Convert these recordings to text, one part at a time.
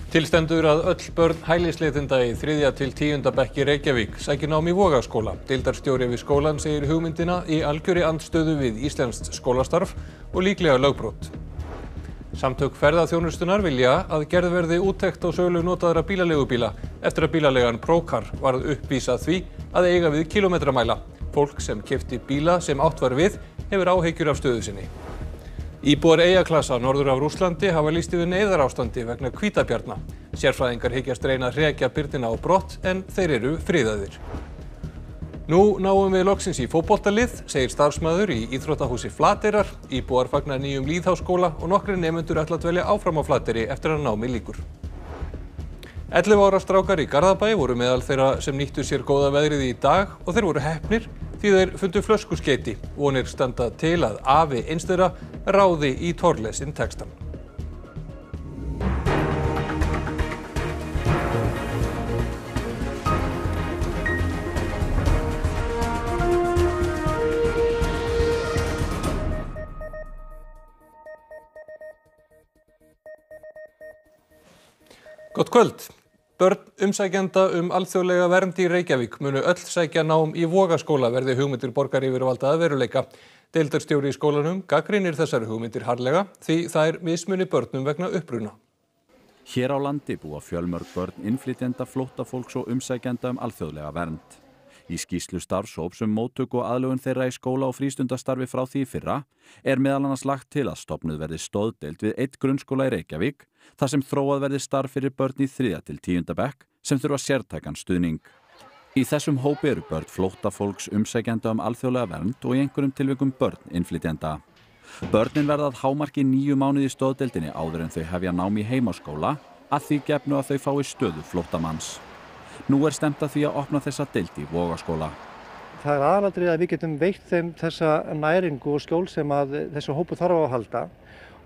Til stendur að öll börn hælisleitenda í 3. til 10. bekk í Reykjavík sæki nám í Vogaskóla. Deildarstjóri við skólann segir hugmyndina í algjörri andstöðu við íslenskt skólastarf og líklega lögbrot. Samtök ferðaþjónustunnar vilja að gerð verði úttekt á sölu notaðra bílaleigubíla eftir að bílaleigan Procar varð uppvísað því að eiga við kílómetramæla. Fólk sem keypti bíla sem átt var við hefur áhyggjur af stöðu sinni. Íbúar eyjaklasa norður af Rússlandi hafa lýst yfir neyðarástandi vegna hvítabjarna. Sérfræðingar hyggjast reyna að hrekja byrnina á brott en þeir eru friðaðir. Nú náum við loksins í fótboltalið, segir starfsmaður í íþróttahúsi Flateyrar. Íbúar fagna nýjum lýðháskóla og nokkrir nemendur ætla að dvelja áfram á Flateyri eftir að námi lýkur. 11 ára strákar í Garðabæ voru meðal þeirra sem nýttu sér góða veðrið í dag og þeir voru heppnir því þeir fundu flöskuskeyti. Vonir standa til að afi eins þeirra ráði í torlesinn textann. Gott kvöld. Börn umsækjenda alþjóðlega vernd í Reykjavík munu öll sækja nám í Vogaskóla verði hugmyndir borgaryfirvalda að veruleika. Deildarstjóri í skólanum gagnrýnir þessar hugmyndir harðlega því þær mismuni börnum vegna uppruna. Hér á landi búa fjölmörg börn innflytjenda, flóttafólks og umsækjenda alþjóðlega vernd. Í skýrslu starfshóps móttöku og aðlögun þeirra í skóla og frístundastarfi frá því í fyrra meðal annars lagt til að stofnuð verði stoðdeild við einn grunnskóla í Reykjavík þar sem þróað verði starf fyrir börn í 3. til 10. bekk sem þurfa sértækan stuðning. Í þessum hópi eru börn flóttafólks, umsækjenda alþjóðlega vernd og í einhverjum tilvikum börn innflytjenda. Börnin verða að hámarki 9 mánuði í stoðdeildinni áður en þau hefja nám í heimaskóla að því gefnu að þau fái stöðu flóttamanns. Nú stefnt að því að opna þessa deild í Vogaskóla. Það er aðalatriði að við getum veitt þeim þessa næringu og skjól sem að þessu hópu þarf á að halda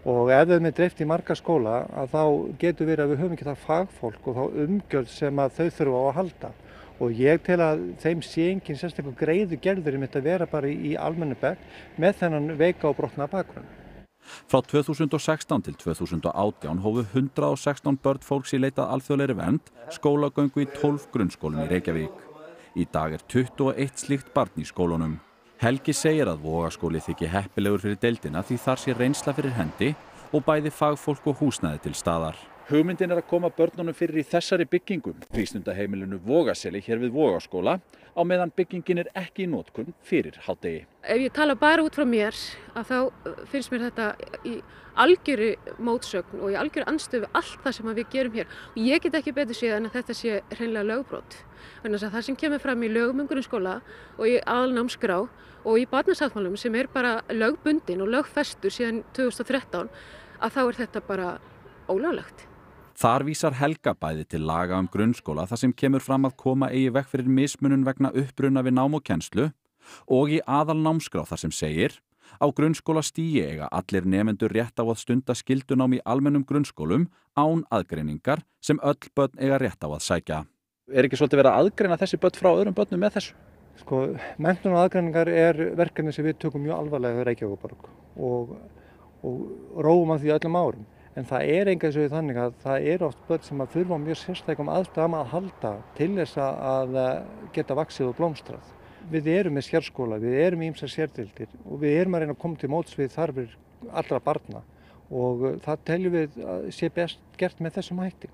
og ef þeim dreift í marga skóla að þá getur verið að við höfum ekki það fagfólk og þá umgjörð sem að þau þurfa á að halda. Og ég tel að þeim sé engin sérstaklega greiðu gerður að vera bara í almennu bekk með þennan veika og brotna bakgrunn. Frá 2016 til 2018 hófu 116 börn fólks í leit að alþjóðlegri vernd skólagöngu í 12 grunnskólum í Reykjavík. Í dag 21 slíkt barn í skólunum. Helgi segir að Vogaskóli þykir heppilegur fyrir deildina því þar sé reynsla fyrir hendi og bæði fagfólk og húsnæði til staðar. Hugmyndin að koma börnunum fyrir í þessari byggingum, frístundaheimilinu Vogaseli hér við Vogaskóla, á meðan byggingin ekki í notkun fyrir hádegi. Ef ég tala bara út frá mér, að þá finnst mér þetta í algjöru mótsögn og í algjöru andstöðu við allt það sem við gerum hér. Og ég get ekki betur séð en að þetta sé hreinlega lögbrot. Þannig að það sem kemur fram í lögum grunnskóla og í aðalnámskrá og í barnasáttmálum sem bara lögbundin og lögfestur síðan 2013, að þá þetta bara ólöglegt. Þar vísar Helga bæði til laga grunnskóla þar sem kemur fram að koma eigi veg fyrir mismunun vegna uppruna við nám og kennslu og í aðalnámskrá þar sem segir á grunnskólastigi eiga allir nemendur rétt á að stunda skyldunám í almennum grunnskólum án aðgreiningar sem öll börn eiga rétt á að sækja. Ekki svolítið verið að aðgreina þessi börn frá öðrum börnum með þessu? Menntun og aðgreiningar verkefni sem við tökum mjög alvarlega í Reykjavíkurborg og róum að því öllum árum. En það engan svo þannig að það oft börn sem að þurfa mjög sérstökum aðstæðum að halda til þess að geta vaxið og blómstrað. Við erum með sérskóla, við erum í ýmsar sérdeildir og við erum að reyna að koma til móts við þarfir allra barna og það teljum við að sé best gert með þessum hætti.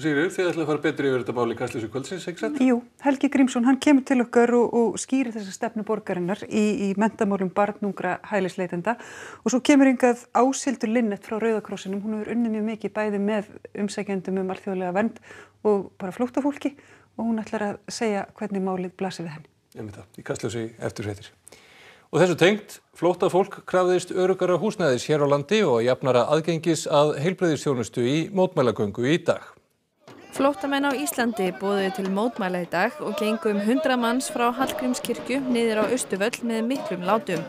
Sigríður, þið ætlaðu að fara betur yfir þetta mál í Kastljósi kvöldsins, ekki satt? Jú, Helgi Grímsson, hann kemur til okkar og skýrir þessa stefnu borgarinnar í menntamálum barnungra hælisleitenda og svo kemur hingað Áshildur Linnet frá Rauða krossinum. Hún hefur unnið mjög mikið bæði með umsækjendum alþjóðlega vernd og bara flóttafólki og hún ætlar að segja hvernig málið blasir við henni. Einmitt það, í Kastljósi eftirfréttir. Og þessu tengt, flóttafólk krafðist öruggara húsnæðis hér á landi og jafnara aðgengis að heilbrigðisþjónustu í mótmælagöngu í dag. Flóttamenn á Íslandi boðuðu til mótmæla í dag og gengu 100 manns frá Hallgrímskirkju niður á Austurvöll með miklum látum.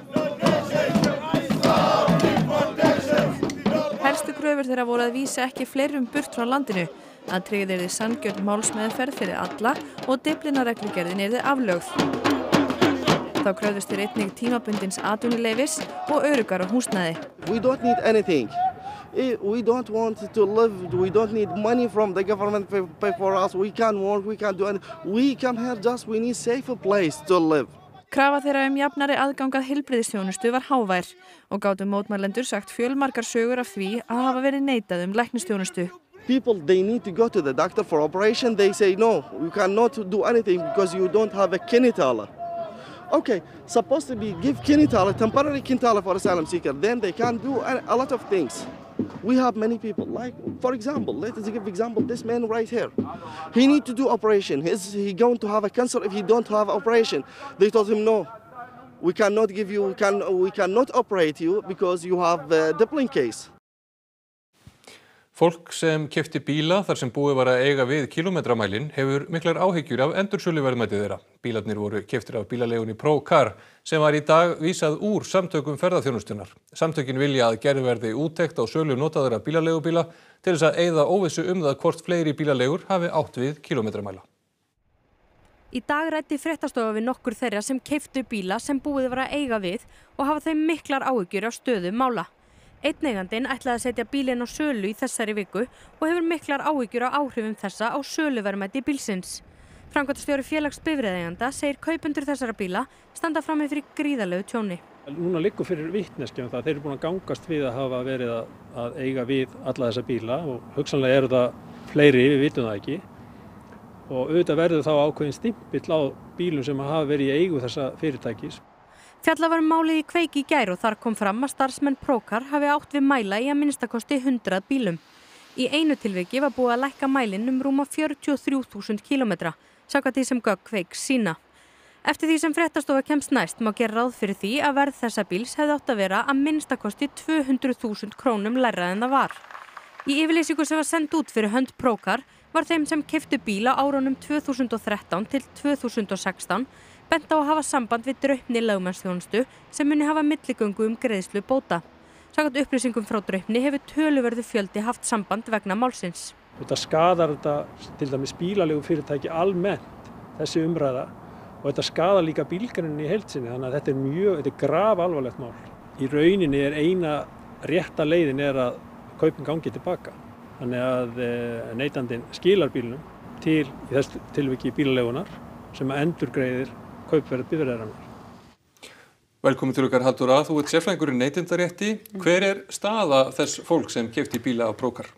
Helstu kröfur þeirra voru að vísa ekki fleirum burt frá landinu, að tryggð yrði sanngjörn málsmeðferð fyrir alla og Dyflinnarreglugerðin yrði aflögð. Þá kröfðust þeir einnig tímabundins atvinnuleyfis og öruggara húsnæði. We don't need anything. We don't want to live, we don't need money from the government to pay for us, we can't work, we can't do anything. We come here just, we need safer place to live. Krafa þeirra jafnari aðgang að heilbrigðisþjónustu var hávær og gátu mótmælendur sagt fjölmargar sögur af því að hafa verið neitað læknisþjónustu. People, they need to go to the doctor for operation, they say no, you cannot do anything because you don't have a kidney thaler. Okay, supposed to be give kidney thaler, temporary kidney thaler for asylum seeker, then they can do a lot of things. We have many people, like, for example, let us give example, this man right here. He need to do operation. Is he going to have a cancer if he don't have operation? They told him, no, we cannot give you, we cannot operate you because you have a Dublin case. Fólk sem keypti bíla þar sem búið var að eiga við kílómetramælinn hefur miklar áhyggjur af endursöluverðmæti þeirra. Bílarnir voru keyptir af bílaleigunni ProCar sem var í dag vísað úr samtökum ferðaþjónustunnar. Samtökin vilja að gerð verði úttekt á sölu notaðra bílaleigubíla til þess að eyða óvissu það hvort fleiri bílaleigur hafi átt við kílómetramæla. Í dag ræddi fréttastofa við nokkur þeirra sem keyptu bíla sem búið var að eiga við og hafa þeim miklar áhyggjur af stöðu mála. Einn eigandinn ætlaði að setja bílinn á sölu í þessari viku og hefur miklar áhyggjur á áhrifum þessa á söluverðmæti bílsins. Framkvæmdastjóri félags bifreiðaeigenda segir kaupendur þessara bíla standa frammi fyrir gríðarlegu tjóni. Núna liggur fyrir vitneskja það. Þeir eru búin að gangast við að hafa verið að eiga við alla þessa bíla og hugsanlega eru það fleiri, við vitum það ekki. Og auðvitað verður þá ákveðin stimpill á bílum sem hafa verið í eigu þessa fyrirtækis. Fjallað var málið í Kveik í gær og þar kom fram að starfsmenn ProCar hafi átt við mæla í að minnstakosti 100 bílum. Í einu tilviki var búið að lækka mælinn rúma 43.000 kílómetra, samkvæmt því sem gögn Kveiks sýna. Eftir því sem fréttastofa kemst næst má gera ráð fyrir því að verð þessa bíls hefði átt að vera að minnstakosti 200.000 krónum lægra en það var. Í yfirlýsingu sem var send út fyrir hönd ProCar var þeim sem keyptu bíl á árunum 2013 til 2016 bent á að hafa samband við Draupni lögmannsþjónustu sem muni hafa milligöngu greiðslu bóta. Samkvæmt upplýsingum frá Draupni hefur töluverður fjöldi haft samband vegna málsins. Þetta skadar til dæmis bílaleigufyrirtæki almennt þessi umræða og þetta skadar líka bílgreinina í heild sinni, þannig að þetta er grafalvarlegt mál. Í rauninni eina rétta leiðin að kaupin gangi tilbaka. Þannig að neytandinn skilar bílnum til í þessu tilviki bílaleigunar sem endurgreiðir kaupverð bifreiðarinnar. Velkomin til okkar Halldóra, þú ert sérfræðingur í neytendarétti. Hver staða þess fólk sem keypti bíla á ProCar?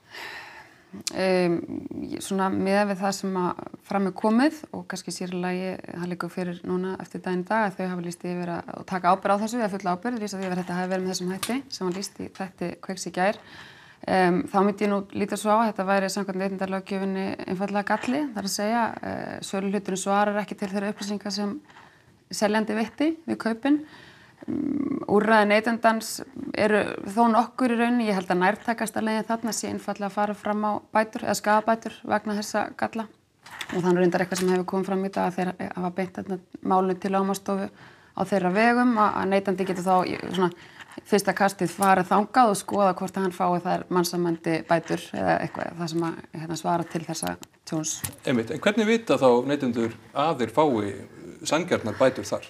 Svona miðað við það sem fram komið og kannski sérlagi það liggur fyrir núna eftir daginn í dag að þau hafa lýst yfir að taka ábyrgð á þessu, eða fulla ábyrgð, lýsa því að þetta hafi verið með þessum hætti sem var lýst í þætti Kveiks í gær. Þá myndi ég nú líta svo á að þetta væri samkvæmt neytendalöggjöfinni einfaldlega galli, það er að segja söluhluturinn svarar ekki til þeirra upplýsingar sem seljandi veitti við kaupin. Úrræði neytendans eru þó nokkur í rauninni, ég held að nærtækasta leiðin þarna sé einfaldlega að fara fram á bætur eða skaðabætur vegna þessa galla og þannig reyndar eitthvað sem hefur komið fram í dag að þeir hafa beint málinu til lögmannsstofu á þeirra vegum að neytandi getur þá svona fyrsta kastið farið þangað og skoða hvort að hann fái þær mannsæmandi bætur eða eitthvað það sem svara til þessa tjóns. Einmitt, en hvernig vita þá neytendur að þeir fái sanngjarnar bætur þar?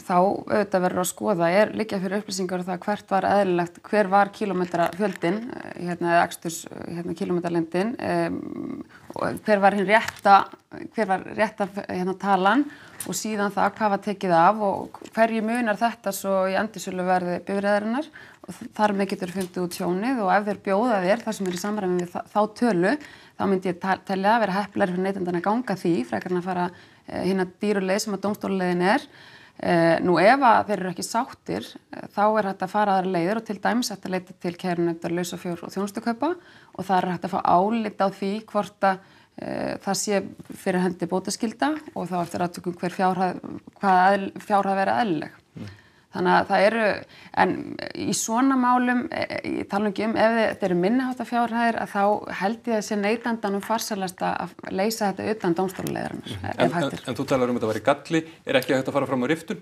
Þá auðvitað verður að skoða liggja fyrir upplýsingar það hvert var eðlilegt, hver var kílómetrafjöldin eða aksturs kílómetralengdin hver var rétta talan og síðan það hvað var tekið af og hverju munar þetta svo í endursöluverði bifreiðarinnar og þar með getur fundið út tjónið og ef þeir bjóða þér þar sem er í samræmi við þá tölu þá myndi ég telja að vera heppilegri fyrir neytendan að ganga því frekar en að fara hina dýruleið sem að dómstólaleiðin er. Nú ef að þeir eru ekki sáttir þá er hægt að fara aðra leiðir og til dæmis hægt að leita til kærunefndar lausafjár og þjónustukaupa og það er hægt að fá álit á því hvort að það sé fyrir hendi bótaskylda og þá eftir aðtökum hvað fjárhæð vera eðlileg. Þannig að það eru, en í svona málum, ég tala ekki ef þetta eru minniháttar fjárhæðir að þá held ég að sé neytandanum farsælast að leysa þetta utan dómstólaleiðarinnar ef hægt er. En þú talar þetta væri galli, ekki hægt að fara fram á riftun?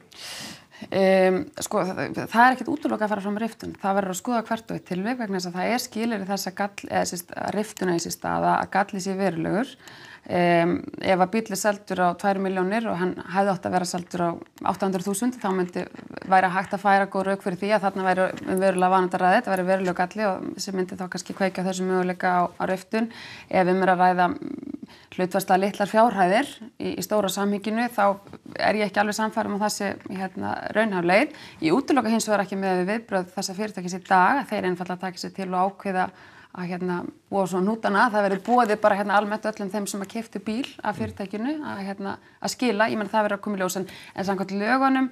Sko, það er ekkert útilokað að fara fram riftun. Það verður að skoða hvert og eitt tilvik vegna þess að það skilyrði þess að riftuna í sér stað að galli sé verulegur. Ef að bíll seldur á 2 milljónir og hann hefði átt að vera seldur á 800.000 þá væri hægt að færa góð rök fyrir því að þarna væri verulega vanandaræði, þetta væri verulegur galli og sem myndi þá kannski kveikja þessu möguleika á riftun. Ef við að ræða hlutfallslega litlar fjárhæðir í stóra samhenginu þá ég ekki alveg sannfærum á þessi raunhæf leið. Ég útiloka hins vegar ekki með viðbrögð þessa fyrirtækis í dag, þeir einfaldlega taka sér til og ákveða að búa svona hnútana, það verður boðið bara almennt öllum þeim sem að keyptu bíl af fyrirtækinu að skila, ég meina það verður að koma í ljós en samkvæmt lögunum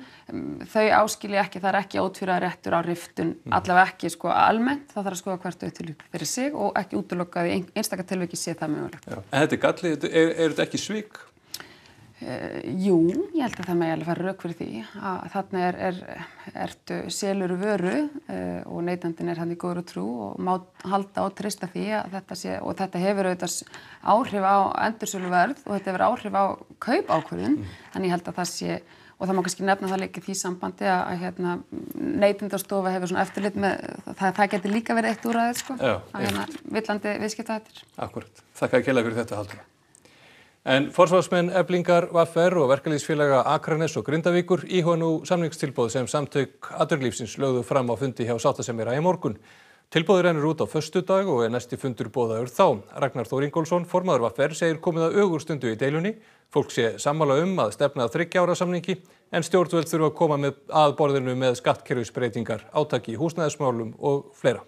þau áskilja ekki, það ekki ótvíræður réttur á riftun, allavega ekki almennt, það þarf að skoða hvert tilvik fyrir sig og ekki útilokað í einstaka tilviki sé það mögulegt. En þetta galli, er þetta ekki svik? Jú, ég held að það megi alveg fara rök fyrir því að þarna ertu selur vöru og neytandinn hann í góðri trú og má halda og treysta því að þetta sé og þetta hefur auðvitað áhrif á endursöluverð og þetta hefur áhrif á kaupaákvörðun en ég held að það sé og það má kannski nefna það líka því sambandi að Neytendastofa hefur svona eftirlit með það getur líka verið eitt úrræði að villandi viðskiptahættir. Akkúrat. Þakka kærlega fyrir þetta Halldóra. En forsvarsmenn Eflingar, VR og verkalýðsfélaga Akraness og Grindavíkur íhuga nú samningstilboð sem samtök atvinnulífsins lögðu fram á fundi hjá sáttasemjara í morgun. Tilboðið rennur út á föstudag og næsti fundur boðaður þá. Ragnar Þór Ingólfsson, formaður VR, segir komið að ögurstundu í deilunni. Fólk sé sammála að stefna að 3 ára samningi en stjórnvöld þurfa að koma að borðinu með skattkerfisbreytingar, átaki í húsnæðismálum og fleira.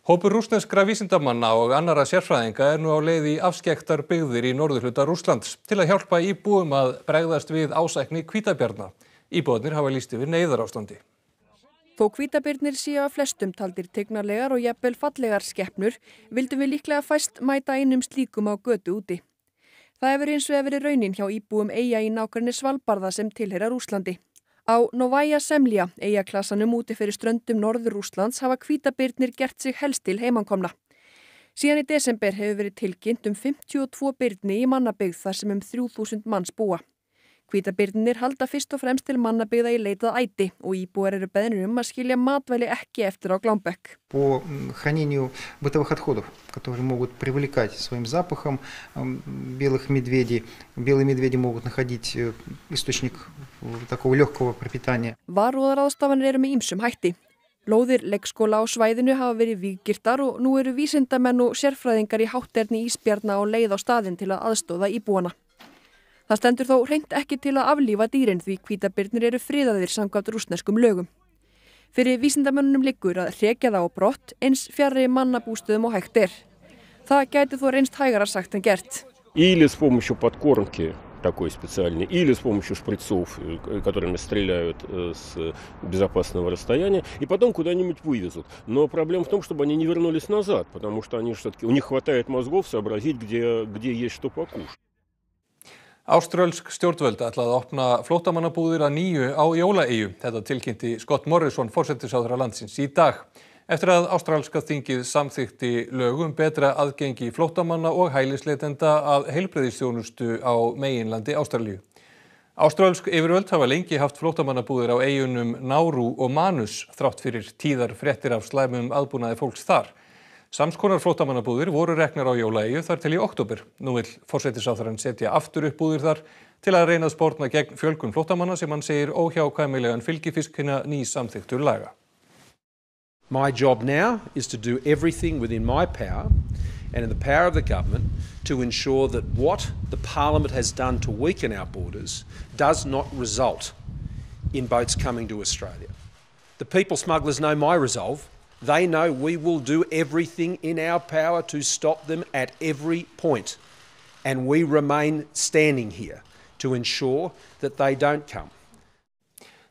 Hópur rússneskra vísindamanna og annarra sérfræðinga nú á leið í afskekktar byggðir í norðurhluta Rússlands til að hjálpa íbúum að bregðast við ásækni hvítabjarna. Íbúarnir hafa lýst yfir neyðarástandi. Þó hvítabirnir séu af flestum taldir tignarlegar og jafnvel fallegar skepnur, vildum við líklega fæst mæta einum slíkum á götu úti. Það hefur hins vegar verið raunin hjá íbúum eyja í nágrenni Svalbarða sem tilheyra Rússlandi. Á Novaya Zemlja, eyjaklassanum úti fyrir ströndum Norður-Rússlands, hafa hvítabirnir gert sig helst til heimankomna. Síðan í desember hefur verið tilkynnt 52 birni í mannabyggð þar sem 3000 manns búa. Hvítabirnir halda fyrst og fremst til mannabyggða í leitað æti og íbúar eru beðnir að skilja matvæli ekki eftir á glámbekk. По хранению бытовых отходов, которые могут привлекать своим запахом белых медведей. Белые медведи могут находить источник такого легкого пропитания. Varúðarráðstafanir eru með ýmsum hætti. Lóðir leikskóla á svæðinu hafa verið víggirtar og nú eru vísindamenn og sérfræðingar í hátterni ísbjarna á leið á staðinn til að aðstoða íbúana. Það stendur þó hreint ekki til að aflífa dýrin því hvítabirnir eru friðaðir samkvæmt rússneskum lögum. Fyrir vísindamönnunum liggur að hrekja þá á brott eins fjarri mannabústöðum og hægt er. Það gæti þó reynst hægara sagt en gert. Или с помощью подкормки такой специальной, или с помощью шприцов, которыми стреляют с безопасного расстояния, и потом куда-нибудь вывезут. Но проблема в том, чтобы они не вернулись назад, потому что они все-таки у них хватает мозгов сообразить, где есть что покушать. Áströlsk stjórnvöld ætlaði að opna flóttamannabúðir að nýju á Jólaeyju. Þetta tilkynnti Scott Morrison, forsætisráðherra landsins í dag. Eftir að ástralska þingið samþykkti lögum betra aðgengi flóttamanna og hælisleitenda að heilbrigðisþjónustu á meginlandi Ástralíu. Áströlsk yfirvöld hafa lengi haft flóttamannabúðir á eyjunum Nauru og Manus þrátt fyrir tíðar fréttir af slæmum aðbúnaði fólks þar. Samskonar flóttamannabúðir voru reknar á Jólaeyju þar til í október. Nú vill forsætisráðherrann setja aftur upp búðir þar til að reyna að sporna gegn fjölgun flóttamanna sem hann segir óhjákvæmilegan fylgifisk hinna nýsamþykktu laga. My job now is to do everything within my power and in the power of the government to ensure that what the Parliament has done to weaken our borders does not result in boats coming to Australia. The people smugglers know my resolve. They know we will do everything in our power to stop them at every point. And we remain standing here to ensure that they don't come.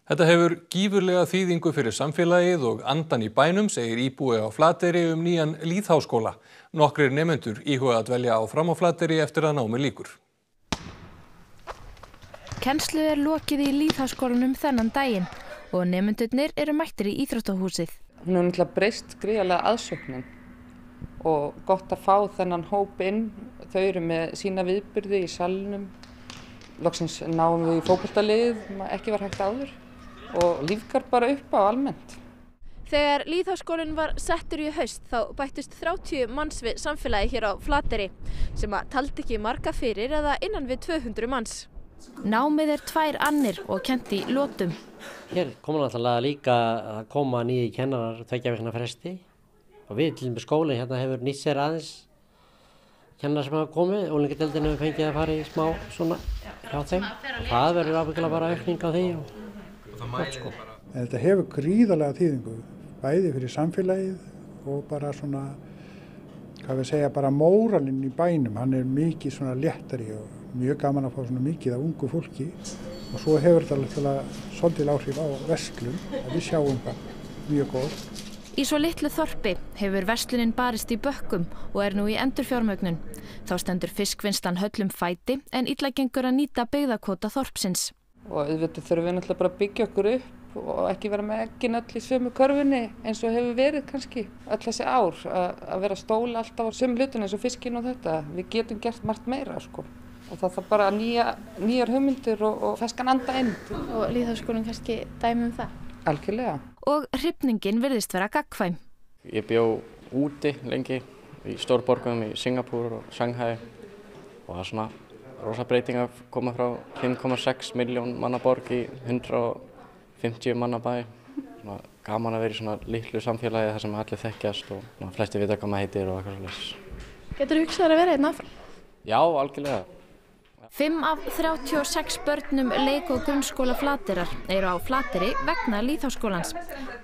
Þetta hefur gífurlega þýðingu fyrir samfélagið og andan í bænum, segir íbúi á Flateyri nýjan lýðháskóla. Nokkrir nemendur íhuga að dvelja áfram á Flateyri eftir að námi lýkur. Kennslu lokið í lýðháskólanum þennan daginn og nemendurnir eru mættir í íþróttahúsið. Hún hefur náttúrulega breyst gríðarlega aðsóknin og gott að fá þennan hóp inn. Þau eru með sína viðburði í salnum. Loksins náum við í fótboltalið, ekki var hægt áður. og lífgar bara upp á almennt. Þegar lýðháskólinn var settur í haust þá bættust 30 manns við samfélagi hér á Flateyri sem að taldi ekki marga fyrir eða innan við 200 manns. Námið 2 annir og kennt í lotum. Hér koma náttúrulega líka að koma nýji kennarar 2 vikna fresti og við til með skóli hérna hefur nýtt sér aðeins kennarar sem hafa komið og unglingadeildin hefur fengið að fara í smá svona hjá þeim. Það verður ábyggilega bara aukning á því og gott sko. Þetta hefur gríðarlega þýðingu, bæði fyrir samfélagið og bara svona, hvað við segja, bara móralinn í bænum, hann mikið svona léttari og mjög gaman að fá svona mikið af ungu fólki og svo hefur þetta svolítið áhrif á verslun og við sjáum það mjög góð. Í svo litlu þorpi hefur verslunin barist í bökkum og nú í endurfjármögnun. Þá stendur fiskvinnslan höllum fæti en illa gengur að nýta byggðakvóta þorpsins. Og auðvitað þurfum við náttúrulega bara að byggja okkur upp og ekki vera með eggin öll í sömu körfunni eins og hefur verið kannski öll þessi ár að vera að stóla alltaf á sömu hlutina eins og fiskinn og þetta. Við getum gert margt meira sko og það þarf bara nýjar hugmyndir og ferskan anda inn. Og lýðháskólinn kannski dæmi það? Algjörlega. Og hrifningin virðist vera gagnkvæm. Ég bjó úti lengi í stórborgum í Singapúr og Shanghai og það er svona rosa breyting að koma frá 5,6 milljón manna borg í 150 manna bæ. Svona gaman að vera í svona litlu samfélagi þar sem allir þekkjast og flestir vita hvað maður heitir og eitthvað svoleiðis. Geturðu hugsað að vera hérna áfram? Já, algjörlega. 5 af 36 börnum leik- og grunnskóla Flateyrar eru á Flateyri vegna lýðháskólans.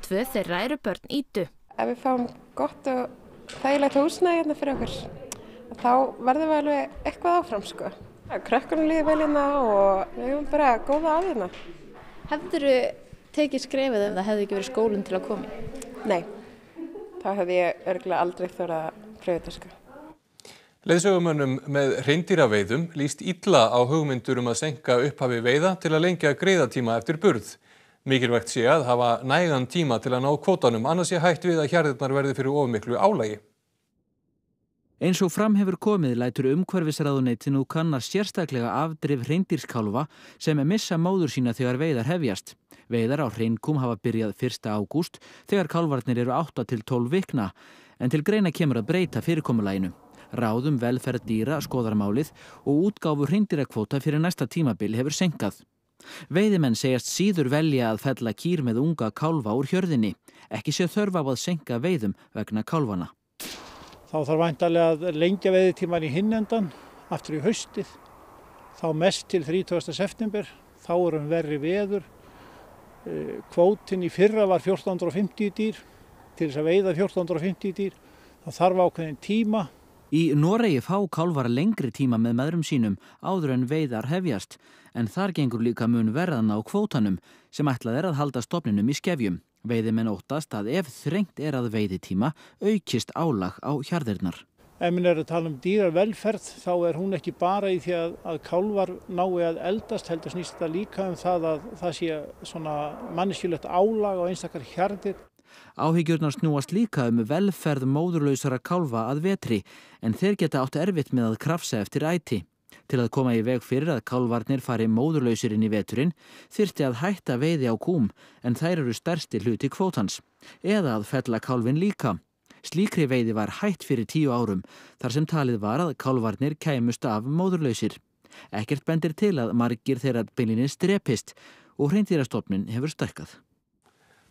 2 þeirra eru börn Ídu. Ef við fáum gott og þægilegt húsnæði hérna fyrir okkur, þá verðum við alveg eitthvað áfram sko. Krökkunum líður vel hérna og við höfum bara góða að hérna. Hefðirðu tekið skrefið ef það hefði ekki verið skólinn til að koma? Nei, þá hefði ég örugglega aldrei þorað að pröfa þetta sko. Leiðsögumönnum með hreindýraveiðum líst illa á hugmyndur að seinka upphafi veiða til að lengja greiðatíma eftir burð. Mikilvægt sé að hafa nægan tíma til að ná kvótanum, annars sé hætt við að hjarðirnar verði fyrir of miklu álagi. Eins og fram hefur komið lætur umhverfisráðuneytið nú kanna sérstaklega afdrif hreindýrskálfa sem missa móður sína þegar veiðar hefjast. Veiðar á hreinkúm hafa byrjað 1. ágúst þegar kálfarnir eru 8 til 12 vikna, en til greina kemur að breyta fyrirkomulaginu. Ráðum velferð dýra skoðar málið og útgáfu hreindýrakvóta fyrir næsta tímabil hefur seinkað. Veiðimenn segjast síður velja að fella kýr með unga kálfa úr hjörðinni, ekki sé þörf á að seinka veiðum vegna kálfana. Þá þarf væntanlega að lengja veiðitíman í hinn endan, aftur í haustið, þá mest til 30. september, þá verri veður. Kvótinn í fyrra var 1450 dýr, til þess að veiða 1450 dýr, þá þarf ákveðin tíma. Í Noregi fá kálfar lengri tíma með mæðrum sínum áður en veiðar hefjast, en þar gengur líka mun verðan á kvótanum sem ætlað að halda stofninum í skefjum. Veiðimenn óttast að ef þrengt að veiðitíma aukist álag á hjarðirnar. Ef menn að tala dýravelferð þá hún ekki bara í því að kálfar nái að eldast, heldur snýst það líka það að það sé svona manneskjulegt álag á einstakar hjarðir. Áhyggjurnar snúast líka velferð móðurlausara kálfa að vetri, en þeir geta átt erfitt með að krafsa eftir æti. Til að koma í veg fyrir að kálfarnir fari móðurlausir inn í veturinn þyrfti að hætta veiði á kúm, en þær eru stærsti hluti kvótans. Eða að fella kálfin líka. Slíkri veiði var hætt fyrir 10 árum, þar sem talið var að kálfarnir kæmust af móðurlausir. Ekkert bendir til að margir þeirra beinlínis drepist og hreindýrastofninn hefur stækkað.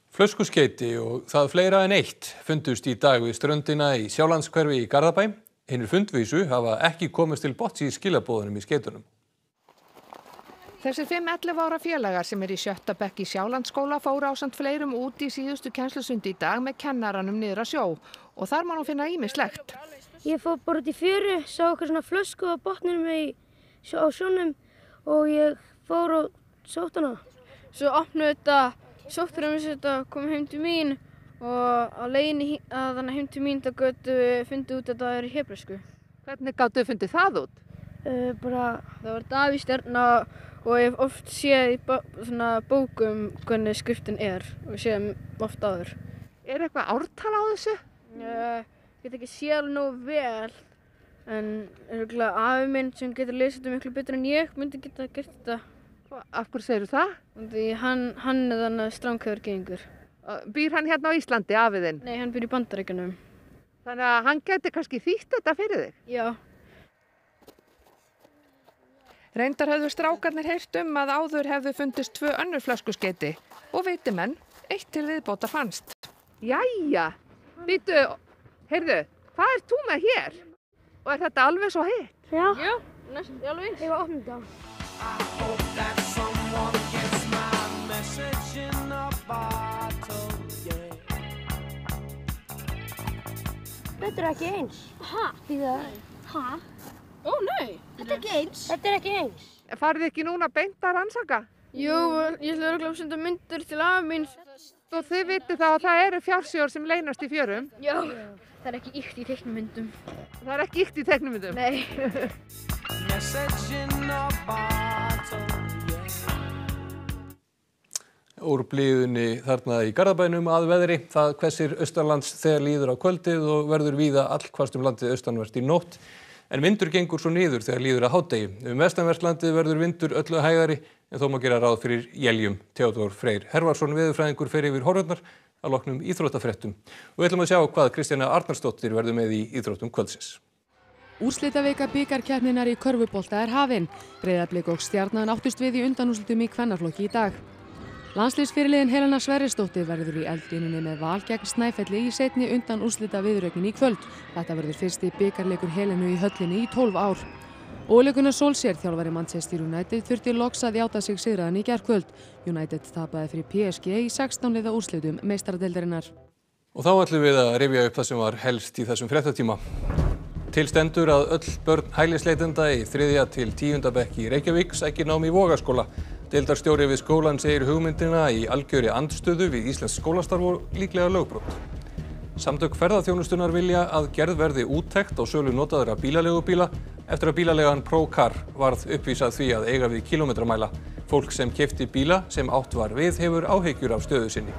Flöskuskeyti og það fleira en eitt fundust í dag við ströndina í Sjálandskverfi í Garðabæ. Hinir fundvísu hafa ekki komist til botns í skilaboðunum í skeytunum. Þessir 5-11 ára félagar sem í 7. bekk í Sjálandsskóla fóru ásamt fleirum út í síðustu kennslusundi í dag með kennaranum niður að sjó og þar má nú finna ýmislegt. Ég fór bara út í fjöru, sá okkur svona flösku á botninum á sjónum og ég fór og sótt hana. Svo opnuðu þetta, sóttur þetta, kom heim til mín og á leiðinni heim til mín þá gátu við fundið út að það í hebresku. Hvernig gátu við fundið það út? Það var Davíð Stjarna og ég hef oft séð í svona bókum hvernig skriftin og séð oft áður. Er eitthvað ártal á þessu? Ég get ekki séð alveg nógu vel en örugglega afi minn sem getur lesið þetta miklu betur en ég myndi geta gert þetta. Af hverju segirðu það? Því hann er þannig stranghaður gyðingur. Býr hann hérna á Íslandi, afið þinn? Nei, hann býr í Bandaríkjunum. Þannig að hann geti kannski þýtt þetta fyrir þig? Já. Reyndar höfðu strákarnir heyrt að áður hefðu fundist 2 önnur flöskuskeyti og vitimenn, 1 til viðbótar fannst. Jæja, býtu, heyrðu, hvað ert þú með hér? Og er þetta alveg svo heitt? Já. Já, næst, alveg. Ég var opnum þetta. Þetta er ekki eins. Hæ? Ó, nei. Þetta er ekki eins. Þetta er ekki eins. Farið þið ekki núna beint að rannsaka? Jú, ég ætla örugglega að senda myndir til afa míns. Og þið vitið þá að það eru fjársjóðir sem leynast í fjörum? Já. Það er ekki ýkt í teiknumyndum. Það er ekki ýkt í teiknumyndum? Nei. Úr blíðunni þarna í Garðabænum að veðri. Það hvessir austanlands þegar líður á kvöldið og verður víða allhvasst landið austanvert í nótt. En vindur gengur svo niður þegar líður að hádegi. Vestanvert landið verður vindur öllu hægari en þó má gera ráð fyrir éljum. Theodór Freyr Hervarsson veðurfræðingur fer yfir horfurnar að loknum íþróttafréttum. Og við ætlum að sjá hvað Kristjana Arnarsdóttir verður með í íþróttum kvöldsins. Úrslitavika bikarkeppninnar í körfubolta er hafin. Breiðablik og Stjarnan áttust við í undanúrslitum í kvennaflokki í dag. Landsliðsfyrirliðin Helena Sverrisdóttir verður í eldlínunni með Val gegn Snæfelli í seinni undanúrslita viðureigninni í kvöld. Þetta verður fyrsti bikarleikur Helenu í höllinni í 12 ár. Ole Gunnar Solskjær, þjálfari Manchester United, þurfti loks að játa sig sigraðan í gærkvöld. United tapaði fyrir PSG í 16 liða úrslitum meistaradeildarinnar. Og þá ætlum við að rifja upp það sem var helst í þessum fréttatíma. Til stendur að öll börn hælisleitenda í 3. til 10. bekk í Reykjavík sæki nám í Vogaskóla. Deildarstjóri við skólann segir hugmyndina í algjöri andstöðu við íslenskt skólastarf og líklega lögbrot. Samtök ferðaþjónustunnar vilja að gerð verði úttekt á sölu notaðra bílaleigubíla eftir að bílaleigan ProCar varð uppvísað því að eiga við kílómetramæla. Fólk sem keypti bíla sem átt var við hefur áhyggjur af stöðu sinni.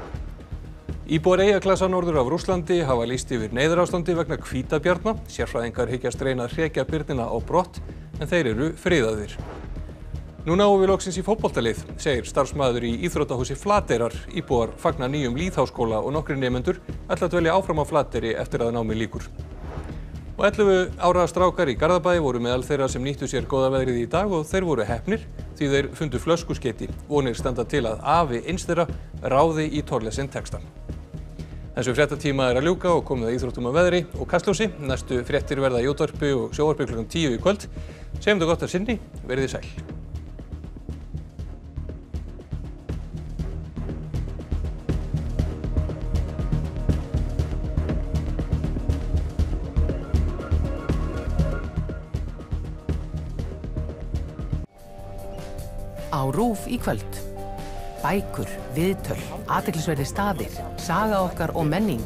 Íbúar eyjaklasa norður af Rússlandi hafa lýst yfir neyðarástandi vegna hvítabjarna. Sérfræðingar hyggjast reyna að hrekja birnina á brott en þeir eru friðaðir. Nú náum við loksins í fótboltalið, segir starfsmaður í íþróttahúsi Flateyrar. Íbúar fagna nýjum lýðháskóla og nokkrir nemendur ætla að dvelja áfram á Flateyri eftir að námi lýkur. Og 11 ára strákar í Garðabæ voru meðal þeirra sem nýttu sér góða veðrið í dag og þeir voru heppnir því þeir fundu flöskuskeyti. Vonir standa til að afi eins þeirra ráði í Thorlesen textan. Þessu fréttatíma er að ljúka og komið að íþróttum að veðri og kastljósi. Næstu fréttir verða í útvarpi og sjónvarpi klukkan 10 í kvöld. Segjum þetta gott að sinni, verið sæl. Á RÚV í kvöld. Bækur, viðtöl, athyglisverðir staðir, saga okkar og menning.